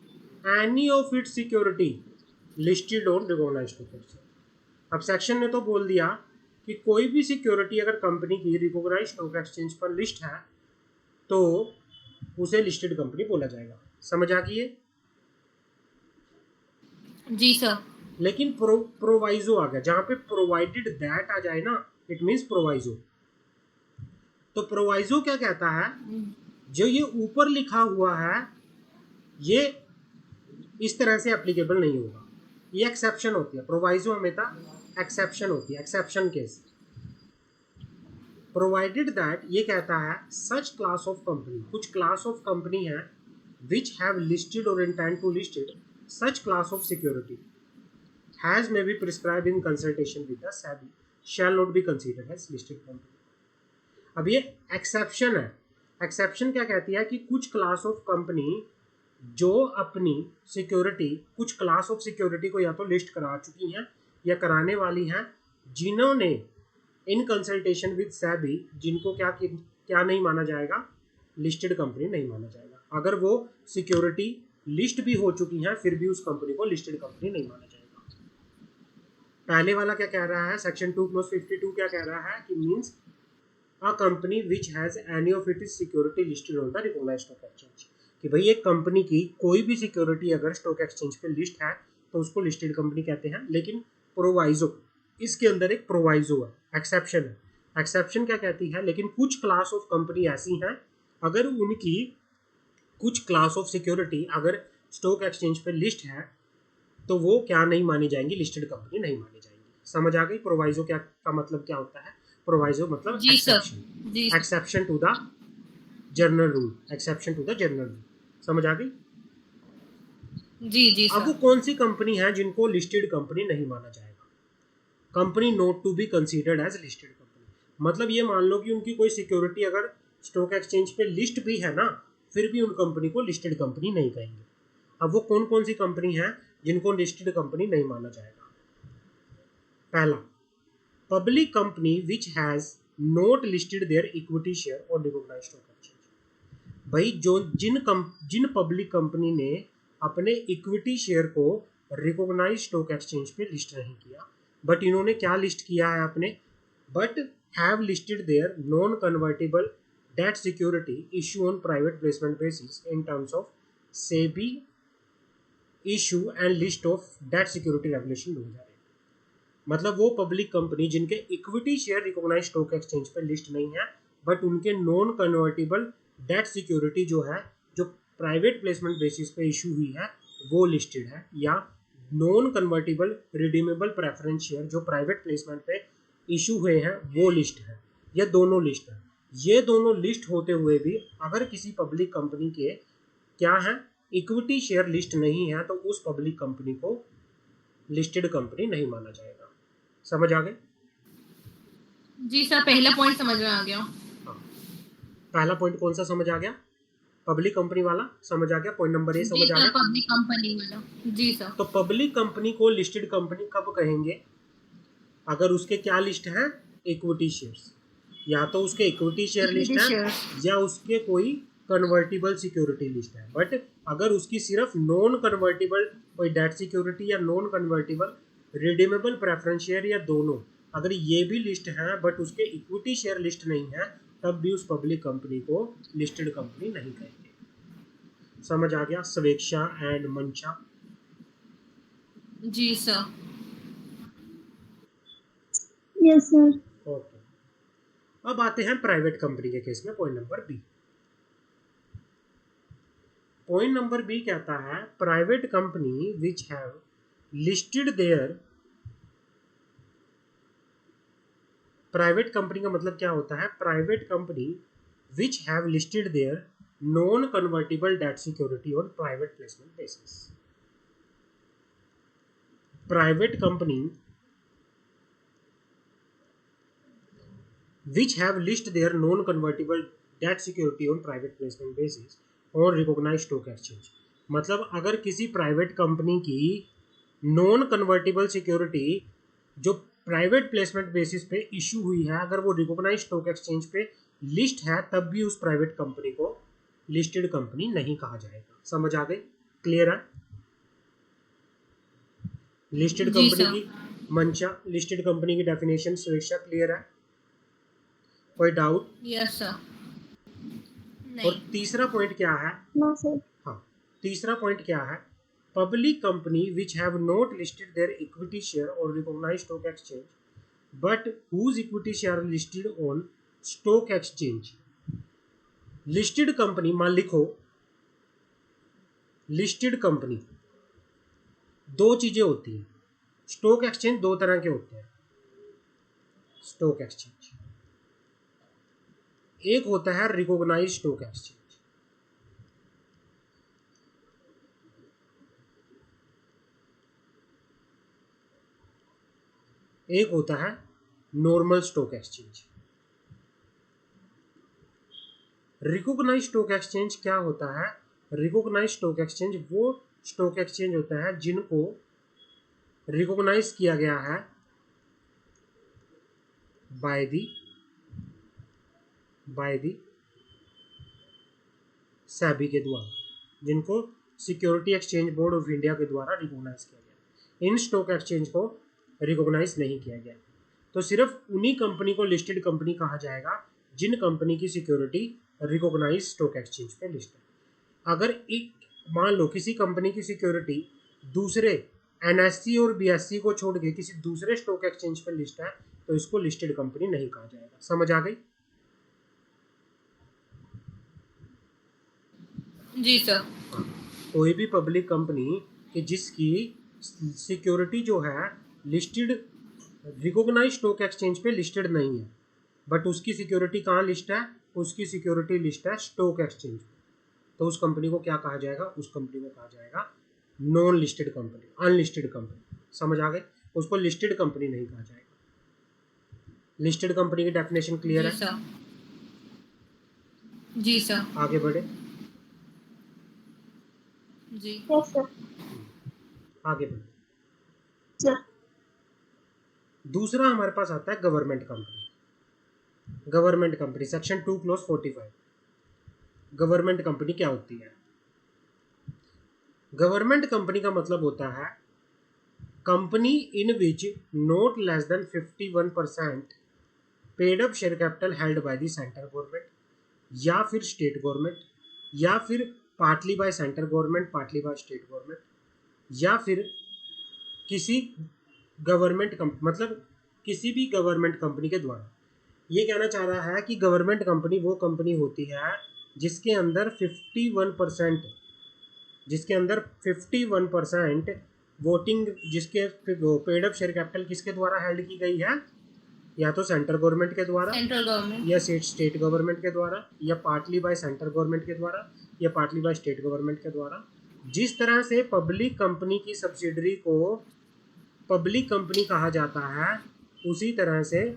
any of its security listed on recognised stock exchange. अब सेक्शन ने तो बोल दिया कि कोई भी सिक्योरिटी अगर कंपनी की रिकॉग्नाइज्ड स्टॉक एक्सचेंज पर लिस्ट है तो उसे लिस्टेड कंपनी बोला जाएगा। समझ आ गई है? जी सर। लेकिन प्रोवाइजो आ गया, जहां पे प्रोवाइडेड दैट आ जाए ना, इट मीन्स प्रोवाइजो। तो प्रोवाइजो क्या कहता है, जो ये ऊपर लिखा हुआ है ये इस तरह से एप्लीकेबल नहीं होगा। ये एक्सेप्शन होती है, प्रोवाइजो हमेशा एक्सेप्शन होती है, एक्सेप्शन केस। प्रोवाइडेड दैट, ये कहता है सच क्लास ऑफ कंपनी, कुछ क्लास ऑफ कंपनी है विच हैव लिस्टेड और intend to listed such class of security has may be prescribe in consultation with the SEBI shall not be considered as listed company. अब ये exception है। Exception क्या कहती है कि कुछ क्लास ऑफ कंपनी जो अपनी सिक्योरिटी, कुछ क्लास ऑफ सिक्योरिटी को या तो लिस्ट करा चुकी हैं या कराने वाली हैं, जिन्होंने इन कंसल्टेशन विद सेबी, जिनको क्या नहीं माना जाएगा, लिस्टेड कंपनी नहीं माना जाएगा। अगर वो सिक्योरिटी लिस्ट भी हो चुकी हैं फिर भी उस कंपनी को लिस्टेड कंपनी नहीं माना जाएगा। पहले वाला क्या कह रहा है, सेक्शन 2(52) क्या कह रहा है कि means a company which has any of it is security listed on the recognised stock exchange, कि भाई एक कंपनी की कोई भी सिक्योरिटी अगर स्टॉक एक्सचेंज पे लिस्ट है तो उसको लिस्टेड कंपनी कहते हैं। लेकिन प्रोवाइजो, इसके अंदर एक प्रोवाइजो है, एक्सेप्शन है। एक्सेप्शन क्या कहती है, लेकिन कुछ क्लास ऑफ कंपनी ऐसी हैं अगर उनकी कुछ क्लास ऑफ सिक्योरिटी अगर स्टॉक एक्सचेंज पे लिस्ट है तो वो क्या नहीं मानी जाएंगी, लिस्टेड कंपनी नहीं मानी जाएंगी। समझ आ गई प्रोवाइजो क्या का मतलब क्या होता है? प्रोवाइजो मतलब जी सर, एक्सेप्शन, जी exception to the general rule, exception to the general rule. समझ आ गई? जी अब वो सर। कौन सी कंपनी है जिनको लिस्टेड कंपनी नहीं माना जाएगा? Company not to be considered as listed company, मतलब ये मान लो कि उनकी कोई सिक्योरिटी अगर स्टॉक एक्सचेंज पे लिस्ट भी है ना, फिर भी उन कंपनी को लिस्टेड कंपनी नहीं कहेंगे। अब वो कौन कौन सी कंपनी है जिनको लिस्टेड कंपनी नहीं माना जाएगा? पहला, public company which has not listed their equity share on recognised stock exchange. भाई जो जिन पब्लिक कंपनी ने अपने इक्विटी शेयर को रिकॉग्नाइज्ड स्टॉक एक्सचेंज पे लिस्ट नहीं किया, बट इन्होंने क्या लिस्ट किया है अपने, but have listed their non convertible debt security issue on private placement basis in terms of SEBI issue and list of debt security regulation 2008। मतलब वो पब्लिक कंपनी जिनके equity share recognised stock exchange पे list नहीं है, but उनके non convertible debt security जो है, जो प्राइवेट प्लेसमेंट बेसिस पे इशू हुई है, वो लिस्टेड है, या non convertible redeemable preference share जो प्राइवेट प्लेसमेंट पे इशू हुए हैं वो लिस्ट है, या दोनों लिस्ट है। ये दोनों लिस्ट होते हुए भी अगर किसी पब्लिक कंपनी के क्या है, इक्विटी शेयर लिस्ट नहीं है, तो उस पब्लिक कंपनी को लिस्टेड कंपनी नहीं माना जाएगा। समझ आ गए? जी सर, पहला पॉइंट समझ में आ गया। हाँ, पहला पॉइंट कौन सा समझ आ गया? पब्लिक कंपनी वाला समझ आ गया। पॉइंट नंबर ए जी समझ आ सर, गया। पब्लिक कंपनी वाला। जी सर। तो पब्लिक कंपनी को लिस्टेड कंपनी कब कहेंगे? अगर उसके क्या लिस्ट है, इक्विटी शेयर्स, या तो उसके इक्विटी शेयर लिस्ट है या उसके कोई कन्वर्टिबल सिक्योरिटी लिस्ट है। बट अगर उसकी सिर्फ नॉन कन्वर्टिबल कोई डेट सिक्योरिटी या non convertible redeemable preference share या दोनों, अगर ये भी लिस्ट है बट उसके इक्विटी शेयर लिस्ट नहीं है, तब भी उस पब्लिक कंपनी को लिस्टेड कंपनी नहीं कहेंगे। समझ आ गया? स्वेच्छा एंड मंशा। जी सर। Yes sir. ओके, अब आते हैं प्राइवेट कंपनी के केस में। Point number B. Point number B कहता है private company which have listed their, private company का मतलब क्या होता है? Private company which have listed their non convertible debt security on private placement basis. Private company which have list their non-convertible debt security on private placement basis on recognized stock exchange। मतलब अगर किसी private company की non convertible security जो private placement basis पे issue हुई है, अगर वो रिकॉग्नाइज्ड स्टॉक एक्सचेंज पे लिस्ट है, तब भी उस प्राइवेट कंपनी को लिस्टेड कंपनी नहीं कहा जाएगा। समझ आ गई? क्लियर है? लिस्टेड जी कंपनी सर। की मंशा, लिस्टेड कंपनी की डेफिनेशन, स्वेच्छा, क्लियर है? कोई डाउट? Yes sir. और नहीं। तीसरा पॉइंट क्या है? No sir. हाँ, तीसरा पॉइंट क्या है? Public company which have not listed their equity share on recognised stock exchange but whose equity share listed on stock exchange. Listed company, मान लिखो लिस्टेड कंपनी दो चीजें होती हैं। स्टॉक एक्सचेंज दो तरह के होते हैं। स्टॉक एक्सचेंज एक होता है रिकॉग्नाइज्ड स्टॉक एक्सचेंज, एक होता है normal stock exchange. Recognised stock exchange क्या होता है? रिकॉग्नाइज्ड स्टॉक एक्सचेंज वो स्टॉक एक्सचेंज होता है जिनको रिकॉग्नाइज किया गया है बाय दी सेबी के द्वारा, जिनको security exchange board of India के द्वारा रिकॉग्नाइज किया गया। इन स्टॉक एक्सचेंज को रिकॉग्नाइज नहीं किया गया, तो सिर्फ उन्हीं कंपनी को लिस्टेड कंपनी कहा जाएगा जिन कंपनी की सिक्योरिटी रिकॉग्नाइज स्टॉक एक्सचेंज पे लिस्ट है। अगर एक मान लो किसी कंपनी की सिक्योरिटी दूसरे एनएससी और बीएससी को छोड़ के किसी दूसरे स्टॉक एक्सचेंज पे लिस्ट है तो इसको लिस्टेड कंपनी नहीं कहा जाएगा। समझ आ गई? जी सर। कोई भी पब्लिक कंपनी कि जिसकी सिक्योरिटी जो है लिस्टेड रिकॉग्नाइज स्टॉक एक्सचेंज पे लिस्टेड नहीं है, बट उसकी सिक्योरिटी कहाँ लिस्ट है? उसकी सिक्योरिटी लिस्ट है स्टॉक एक्सचेंज, तो उस कंपनी को क्या कहा जाएगा? उस कंपनी को कहा जाएगा non listed company, unlisted company. समझ आ गई? उसको लिस्टेड कंपनी नहीं कहा जाएगा। लिस्टेड कंपनी की डेफिनेशन क्लियर है? सर जी सर। आगे बढ़े जी यस सर। आगे बढ़े। सर दूसरा हमारे पास आता है government company. Government company section 2 close 45। Government company क्या होती है? गवर्नमेंट कंपनी का मतलब होता है company in which not less than 51% paid up share capital held by the central government या फिर स्टेट गवर्नमेंट या फिर partly by central government partly by state government या फिर किसी गवर्नमेंट मतलब किसी भी गवर्नमेंट कंपनी के द्वारा। ये कहना चाह रहा है कि गवर्नमेंट कंपनी वो कंपनी होती है जिसके अंदर 51% वोटिंग, जिसके पेड अप शेयर कैपिटल किसके द्वारा हेल्ड की गई है? या तो सेंट्रल गवर्नमेंट के द्वारा, सेंट्रल गवर्नमेंट या स्टेट गवर्नमेंट के द्वारा, या पार्टली बाय सेंट्रल गवर्नमेंट के द्वारा, या पार्टली बाय स्टेट गवर्नमेंट के द्वारा। जिस तरह से पब्लिक कंपनी की सब्सिडरी को पब्लिक कंपनी कहा जाता है, उसी तरह से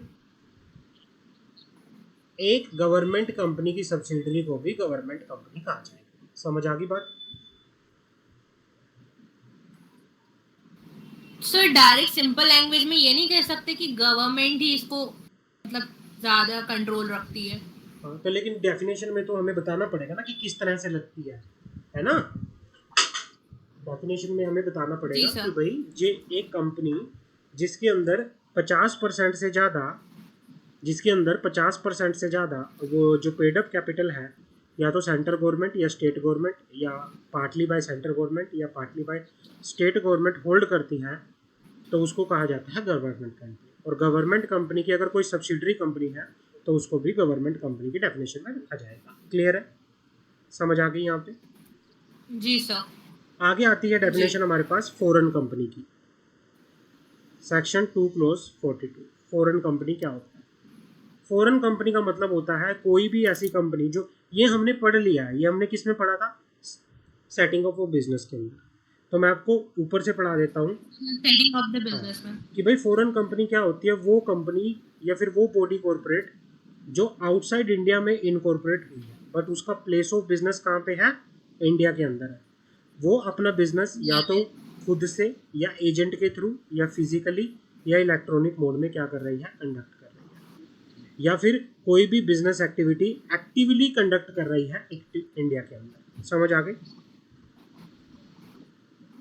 एक गवर्नमेंट कंपनी की सब्सिडरी को भी गवर्नमेंट कंपनी कहा जाएगा। समझ आ गई बात? सर डायरेक्ट सिंपल लैंग्वेज में ये नहीं कह सकते कि गवर्नमेंट ही इसको मतलब ज्यादा कंट्रोल रखती है। हाँ, तो लेकिन डेफिनेशन में तो हमें बताना पड़ेगा ना कि किस तरह से लगती है ना? डेफिनेशन में हमें बताना पड़ेगा कि भाई ये एक कंपनी जिसके अंदर 50% से ज़्यादा, जिसके अंदर 50% से ज़्यादा वो जो पेड अप कैपिटल है या तो सेंट्रल गवर्नमेंट या स्टेट गवर्नमेंट या पार्टली बाय सेंट्रल गवर्नमेंट या partly by state government hold करती है, तो उसको कहा जाता है गवर्नमेंट कंपनी। और गवर्नमेंट कंपनी की अगर कोई सब्सिडरी कंपनी है तो उसको भी गवर्नमेंट कंपनी की डेफिनेशन में रखा जाएगा। क्लियर है? समझ आ गई यहाँ पे? जी सर। आगे आती है डेफिनेशन हमारे पास फॉरेन कंपनी की, सेक्शन 2 क्लोज 42। फॉरेन कंपनी क्या होता है? फॉरेन कंपनी का मतलब होता है कोई भी ऐसी कंपनी जो, ये हमने पढ़ लिया है, ये हमने किस में पढ़ा था? सेटिंग ऑफ बिजनेस के अंदर। तो मैं आपको ऊपर से पढ़ा देता हूँ सेटिंग ऑफ द बिजनेस में कि भाई फॉरेन कंपनी क्या होती है? वो कंपनी या फिर वो बॉडी कॉर्पोरेट जो आउटसाइड इंडिया में इनकॉर्पोरेट हुई है, बट उसका प्लेस ऑफ बिजनेस कहाँ पे है? इंडिया के अंदर है। वो अपना बिजनेस या तो खुद से या एजेंट के थ्रू या फिजिकली या इलेक्ट्रॉनिक मोड में क्या कर रही है? कंडक्ट कर रही है, या फिर कोई भी बिजनेस एक्टिविटी एक्टिवली कंडक्ट कर रही है इंडिया के अंदर। समझ आ गई?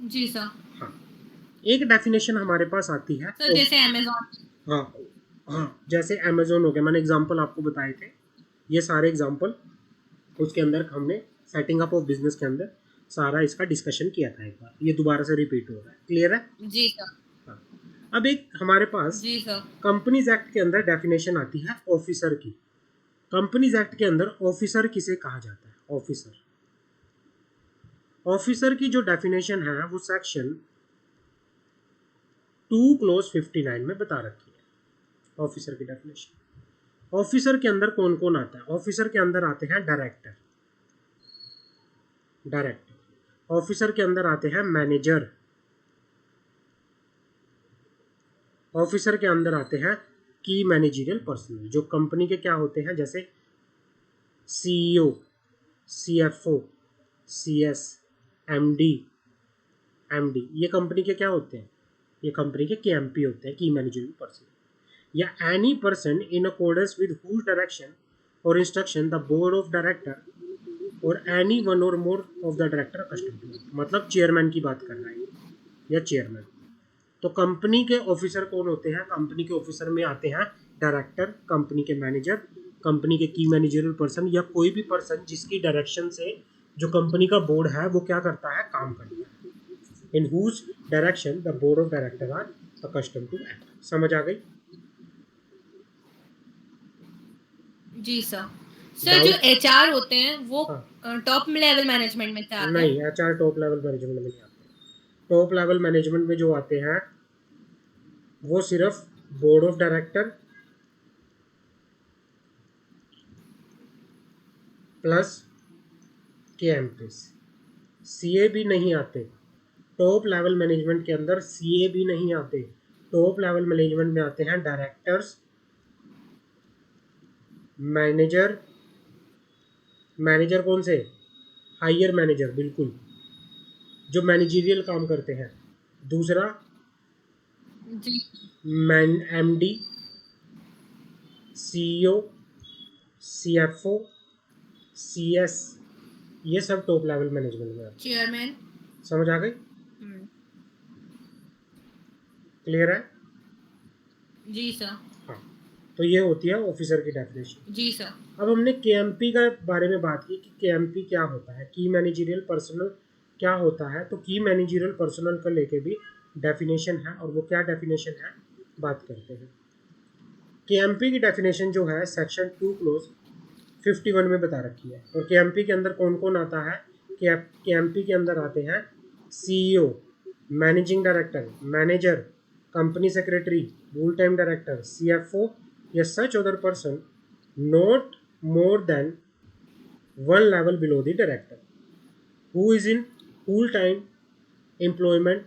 जी सर। हाँ, एक डेफिनेशन हमारे पास आती है सर जैसे अमेज़न। हाँ, जैसे अमेज़न हो गया, मैंने एग्जांपल आपको बताए थे, ये सारे एग्जांपल उसके अंदर हमने सेटिंग अप ऑफ बिजनेस के अंदर सारा इसका डिस्कशन किया था एक बार, ये दोबारा से रिपीट हो रहा है। क्लियर है? जी सर। हाँ, अब एक हमारे पास जी सर। कंपनीज एक्ट के अंदर डेफिनेशन आती है ऑफिसर की। कंपनीज एक्ट के अंदर ऑफिसर किसे कहा जाता है? ऑफिसर की जो डेफिनेशन है वो सेक्शन 2 क्लोज 59 में बता रखी है ऑफिसर की डेफिनेशन। ऑफिसर के अंदर कौन कौन आता है? ऑफिसर के अंदर आते हैं डायरेक्टर, ऑफिसर के अंदर आते हैं मैनेजर, ऑफिसर के अंदर आते हैं की मैनेजरियल पर्सनल, जो कंपनी के क्या होते हैं, जैसे सीईओ, सीएफओ, सीएस, एमडी, ये कंपनी के क्या होते हैं? ये कंपनी के केएमपी होते हैं, की मैनेजरियल पर्सन। या any person in accordance with whose direction और instruction the board of director और एनी वन और more of the director accustomed to, मतलब चेयरमैन की बात कर रहा है या चेयरमैन। तो कंपनी के ऑफिसर कौन होते हैं? कंपनी के ऑफिसर में आते हैं डायरेक्टर, कंपनी के मैनेजर, कंपनी के की मैनेजरियल पर्सन, या कोई भी पर्सन जिसकी डायरेक्शन से जो कंपनी का बोर्ड है वो क्या करता है, काम करता है। In whose direction the board of director are accustomed to act. समझ आ गई? जी सर। सर जो एचआर होते हैं वो हाँ। टॉप लेवल मैनेजमेंट में से आते हैं? नहीं, एचआर टॉप लेवल मैनेजमेंट में नहीं आते। टॉप लेवल मैनेजमेंट में जो आते हैं वो सिर्फ board of director plus KMP, CA भी नहीं आते। टॉप लेवल मैनेजमेंट के अंदर सीए भी नहीं आते। टॉप लेवल मैनेजमेंट में आते हैं डायरेक्टर्स, मैनेजर, मैनेजर कौन से? हायर मैनेजर, बिल्कुल, जो मैनेजरियल काम करते हैं। दूसरा जी। एमडी, सीईओ, सीएफओ, सीएस, ये सब टॉप लेवल मैनेजमेंट में आते हैं। चेयरमैन। समझ आ गई? क्लियर है? जी सर। हाँ, तो ये होती है ऑफिसर की डेफिनेशन। जी सर। अब हमने केएमपी का बारे में बात की कि केएमपी क्या होता है, की मैनेजरियल पर्सनल क्या होता है। तो की मैनेजरियल पर्सनल को लेके भी डेफिनेशन है, और वो क्या डेफिनेशन है बात करते हैं। केएमपी की डेफिनेशन जो है सेक्शन 2 क्लोज 51 में बता रखी है। और केएमपी के अंदर कौन कौन आता है? केएमपी के अंदर आते हैं CEO, managing director, manager, company secretary, full time director, CFO, या such other person not more than one level below the director who is in full time employment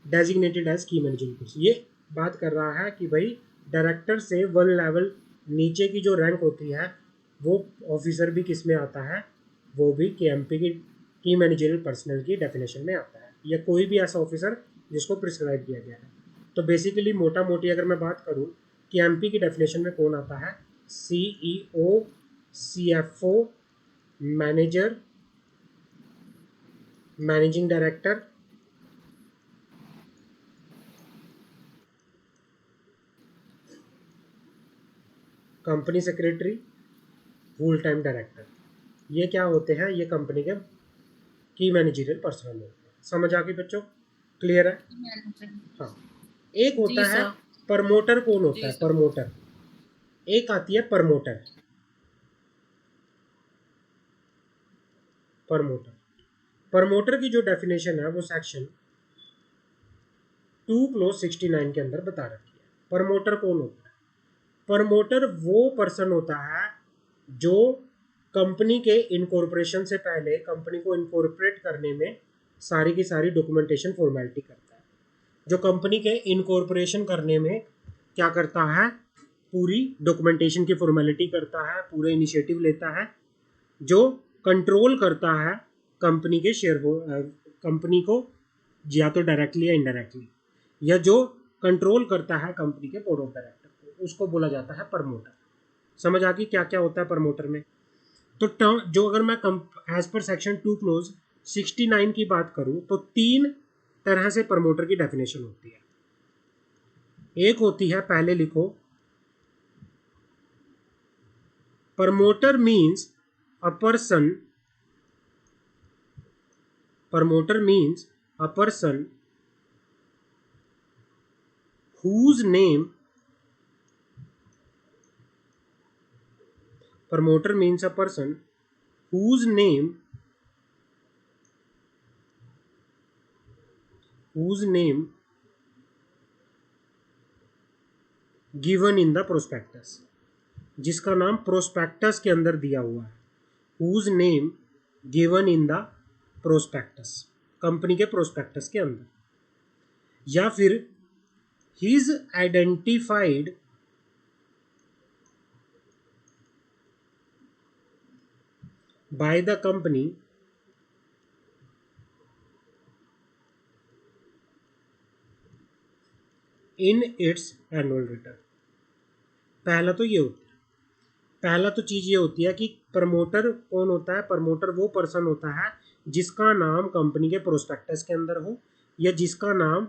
designated as key managerial person. ये बात कर रहा है कि भाई director से one level नीचे की जो रैंक होती है वो ऑफिसर भी किस में आता है, वो भी केएमपी की मैनेजरियल पर्सनल की डेफिनेशन में आता है, या कोई भी ऐसा ऑफिसर जिसको प्रिस्क्राइब किया गया है। तो बेसिकली मोटा मोटी अगर मैं बात करूँ केएमपी की डेफिनेशन में कौन आता है? CEO, CFO, manager, managing director, company secretary, full time director. ये क्या होते हैं? ये कंपनी के की मैनेजरियल पर्सनल होते हैं। समझ आ गई बच्चों? क्लियर है? हाँ। एक होता जी है सर। प्रमोटर। कौन होता जी है सर। प्रमोटर? एक आती है प्रमोटर। प्रमोटर की जो डेफिनेशन है वो सेक्शन 2 क्लोज 69 के अंदर बता रखी है। प्रमोटर कौन होता है? प्रमोटर वो पर्सन होता है जो कंपनी के इनकॉर्पोरेशन से पहले कंपनी को इनकॉर्पोरेट करने में सारी की सारी डॉक्यूमेंटेशन फॉर्मेलिटी करता है। जो कंपनी के इनकॉर्पोरेशन करने में क्या करता है? पूरी डॉक्यूमेंटेशन की फॉर्मेलिटी करता है, पूरे इनिशिएटिव लेता है, जो कंट्रोल करता है कंपनी के शेयर कंपनी को, या तो डायरेक्टली या इनडायरेक्टली, या जो कंट्रोल करता है कंपनी के बोर्ड ऑफ डायरेक्टर को, उसको बोला जाता है प्रमोटर। समझ आ गई क्या क्या होता है प्रमोटर में? तो टर्म जो अगर मैं एज पर सेक्शन 2 क्लोज 69 की बात करूं तो 3 तरह से प्रमोटर की डेफिनेशन होती है। एक होती है, पहले लिखो, promoter means a person, promoter means a person whose name, promoter means a person whose name given in the prospectus, जिसका नाम प्रोस्पेक्टस के अंदर दिया हुआ है, whose name given in the prospectus, company के प्रोस्पेक्टस के अंदर, या फिर he is identified by the company in its annual return. पहला तो ये होता है, पहला तो चीज़ ये होती है कि प्रमोटर कौन होता है। प्रमोटर वो पर्सन होता है जिसका नाम कंपनी के प्रोस्पेक्टस के अंदर हो, या जिसका नाम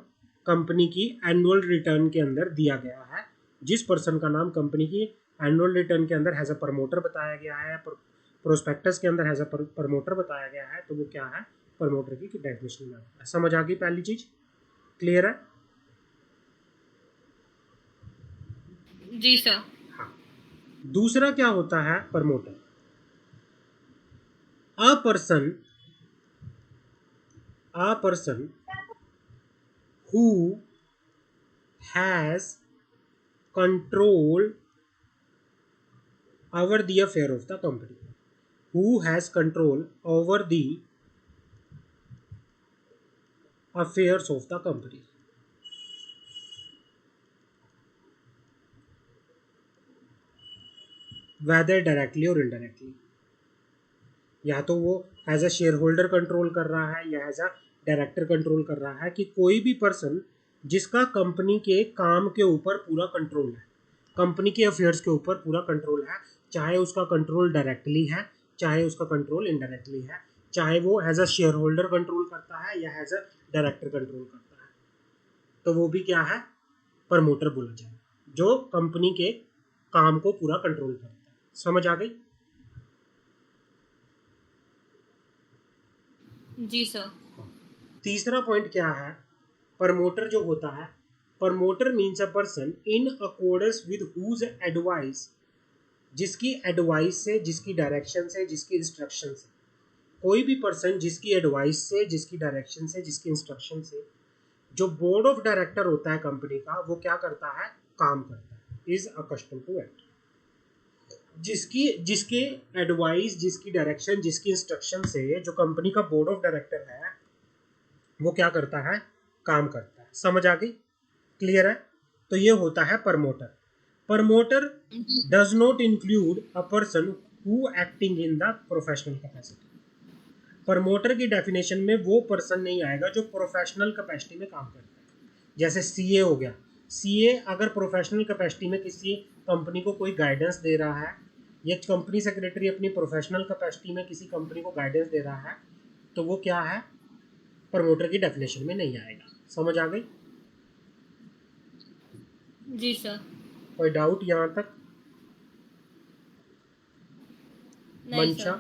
कंपनी की एनुअल रिटर्न के अंदर दिया गया है। जिस पर्सन का नाम कंपनी की एनुअल रिटर्न के अंदर हैज़ अ प्रमोटर बताया गया है, प्रोस्पेक्टस के अंदर हैज़ अ प्रमोटर बताया गया है, तो वो क्या है, प्रमोटर की डेफिनेशन में आता है। समझ आ गई पहली चीज़? क्लियर है? जी सर। हाँ। दूसरा क्या होता है promoter? A person who has control over the affair of the company, who has control over the affairs of the company, whether directly or indirectly। या तो वो as a shareholder control कर रहा है या एज अ डायरेक्टर कंट्रोल कर रहा है, कि कोई भी पर्सन जिसका कंपनी के काम के ऊपर पूरा कंट्रोल है, कंपनी के अफेयर्स के ऊपर पूरा कंट्रोल है, चाहे उसका कंट्रोल डायरेक्टली है, चाहे उसका कंट्रोल इनडायरेक्टली है, चाहे वो as a shareholder control करता है या एज अ डायरेक्टर कंट्रोल करता है, तो वो भी क्या है, प्रमोटर बोला जाए, जो कंपनी के काम को पूरा कंट्रोल करता है। समझ आ गई? जी सर। तीसरा पॉइंट क्या है, प्रमोटर जो होता है, promoter means a person in accordance with whose advice, जिसकी एडवाइस से, जिसकी डायरेक्शन से, जिसकी इंस्ट्रक्शन से, कोई भी पर्सन जिसकी एडवाइस से, जिसकी डायरेक्शन से, जिसकी इंस्ट्रक्शन से, जो बोर्ड ऑफ डायरेक्टर होता है कंपनी का, वो क्या करता है, काम करता है, इज अकस्टम टू एक्ट। जिसके एडवाइस, जिसकी डायरेक्शन, जिसकी इंस्ट्रक्शन से जो कंपनी का बोर्ड ऑफ डायरेक्टर है, वो क्या करता है, काम करता है। समझ आ गई? क्लियर है? तो ये होता है promoter. Promoter does not include a person who acting in the professional capacity. Promoter की डेफिनेशन में वो पर्सन नहीं आएगा जो प्रोफेशनल कैपेसिटी में काम करता है। जैसे सीए हो गया, सीए अगर प्रोफेशनल कैपेसिटी में किसी कंपनी को कोई गाइडेंस दे रहा है, या कंपनी सेक्रेटरी अपनी प्रोफेशनल कैपेसिटी में किसी कंपनी को गाइडेंस दे रहा है, तो वो क्या है, प्रमोटर की डेफिनेशन में नहीं आएगा। समझ आ गई? जी सर। कोई डाउट यहाँ तक? नहीं मंशा, सर।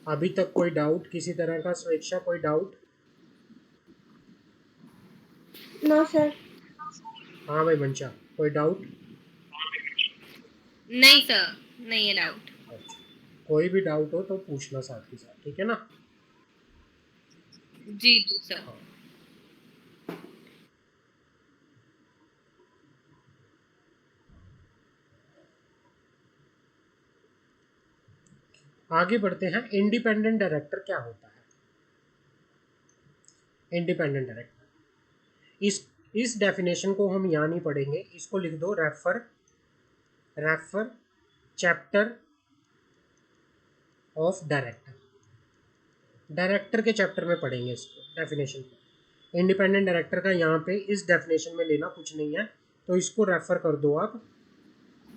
अभी तक कोई डाउट किसी तरह का? स्वेच्छा, कोई डाउट? No sir. हाँ भाई मंशा, कोई डाउट? नहीं सर, नहीं है डाउट। अच्छा, कोई भी डाउट हो तो पूछना साथ ही साथ, ठीक है ना? जी जी सर। हाँ। आगे बढ़ते हैं। इंडिपेंडेंट डायरेक्टर क्या होता है? इंडिपेंडेंट डायरेक्टर, इस डेफिनेशन को हम यहाँ नहीं पढ़ेंगे, इसको लिख दो refer chapter of director. Director के चैप्टर में पढ़ेंगे इसको, डेफिनेशन को। इंडिपेंडेंट डायरेक्टर का यहाँ पे इस डेफिनेशन में लेना कुछ नहीं है, तो इसको रेफर कर दो आप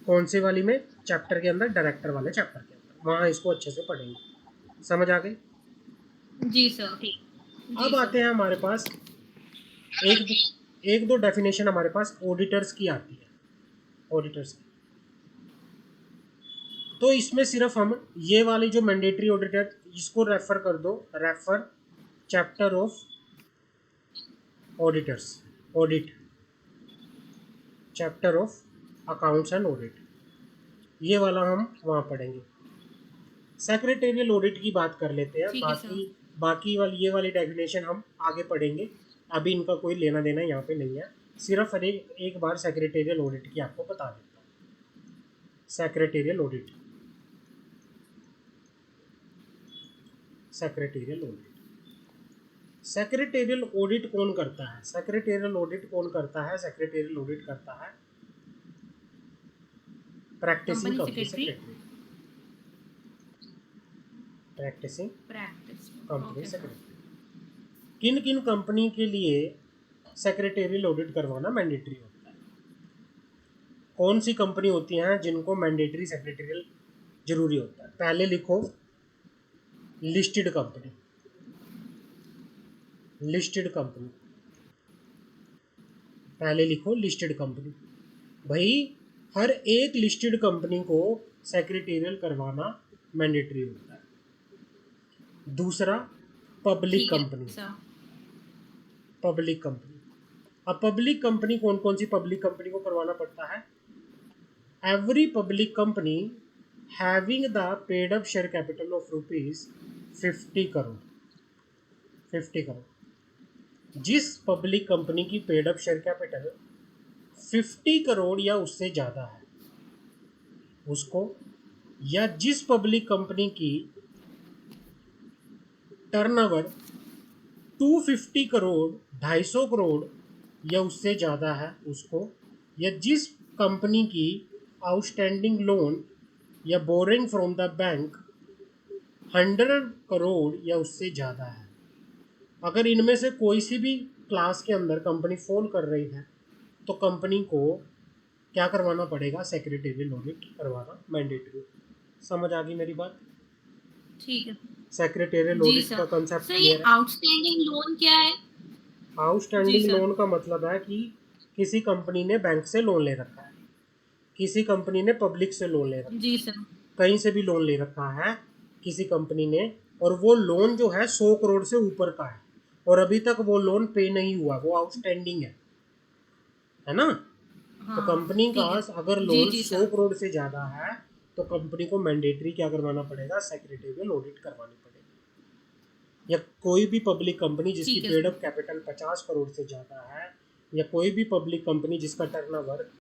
कौन से वाली में, चैप्टर के अंदर, डायरेक्टर वाले चैप्टर के अंदर, वहाँ इसको अच्छे से पढ़ेंगे। समझ आ गई? जी सर। ठीक। अब आते हैं हमारे पास एक दो डेफिनेशन हमारे पास ऑडिटर्स की आती है, ऑडिटर्स की। तो इसमें सिर्फ हम ये वाली जो मैंडेटरी ऑडिटर, इसको रेफर कर दो, refer chapter of auditors, audit, chapter of accounts and audit, ये वाला हम वहाँ पढ़ेंगे। सेक्रेटेरियल ऑडिट की बात कर लेते हैं, ठीक है सर। बाकी वाली ये वाली डेफिनेशन हम आगे पढ़ेंगे, अभी इनका कोई लेना देना यहाँ पे नहीं है। सिर्फ एक बार सेक्रेटेरियल ऑडिट की आपको बता देता हूँ। Secretarial audit, secretarial audit. Secretarial audit कौन करता है? सेक्रेटेरियल ऑडिट कौन करता है? सेक्रेटेरियल ऑडिट करता है practising company company secretary. Secretary, practising practice. Company okay sir. Secretary. किन किन कंपनी के लिए सेक्रेटेरियल ऑडिट करवाना मैंडेटरी होता है? कौन सी कंपनी होती हैं जिनको मैंडेटरी सेक्रेटेरियल जरूरी होता है? पहले लिखो लिस्टेड कंपनी, लिस्टेड कंपनी, पहले लिखो लिस्टेड कंपनी। भाई हर एक लिस्टेड कंपनी को सेक्रेटेरियल करवाना मैंडेटरी होता है। दूसरा पब्लिक ठीक है कंपनी, सर। Public company. अब पब्लिक कंपनी कौन कौन सी पब्लिक कंपनी को करवाना पड़ता है? Every public company having the paid up share capital of ₹50 crore, 50 crore. जिस पब्लिक कंपनी की paid up share capital 50 crore या उससे ज़्यादा है उसको, या जिस पब्लिक कंपनी की टर्नओवर 250 करोड़ 250 करोड़ या उससे ज़्यादा है उसको, या जिस कंपनी की आउटस्टैंडिंग लोन या boring from the bank 100 crore या उससे ज़्यादा है। अगर इनमें से कोई सी भी क्लास के अंदर कंपनी फॉल कर रही है तो कंपनी को क्या करवाना पड़ेगा? सेक्रेटेरियल ऑडिट करवाना मैंडेटरी। समझ आ गई मेरी बात? ठीक है सेक्रेटेरियल जी ऑडिट का सर। कंसेप्ट सर ये क्लियर है? आउटस्टैंडिंग लोन क्या है? जी आउटस्टैंडिंग सर। लोन का मतलब है कि किसी कंपनी ने बैंक से लोन ले रखा है, किसी कंपनी ने पब्लिक से लोन ले रखा है, जी सर। कहीं से भी लोन ले रखा है किसी कंपनी ने, और वो लोन जो है 100 करोड़ से ऊपर का है और अभी तक वो लोन पे नहीं हुआ, वो आउटस्टैंडिंग है ना? तो हाँ कंपनी का ठीक है। अगर जी लोन जी 100 सर। करोड़ से ज़्यादा है तो कंपनी को मैंडेटरी क्या करवाना पड़ेगा? सेक्रेटेरियल ऑडिट करवानी पड़ेगी। या कोई भी पब्लिक कंपनी जिसकी ठीक है paid sir. Up capital 50 crore से ज़्यादा है, या कोई भी पब्लिक कंपनी जिसका टर्नओवर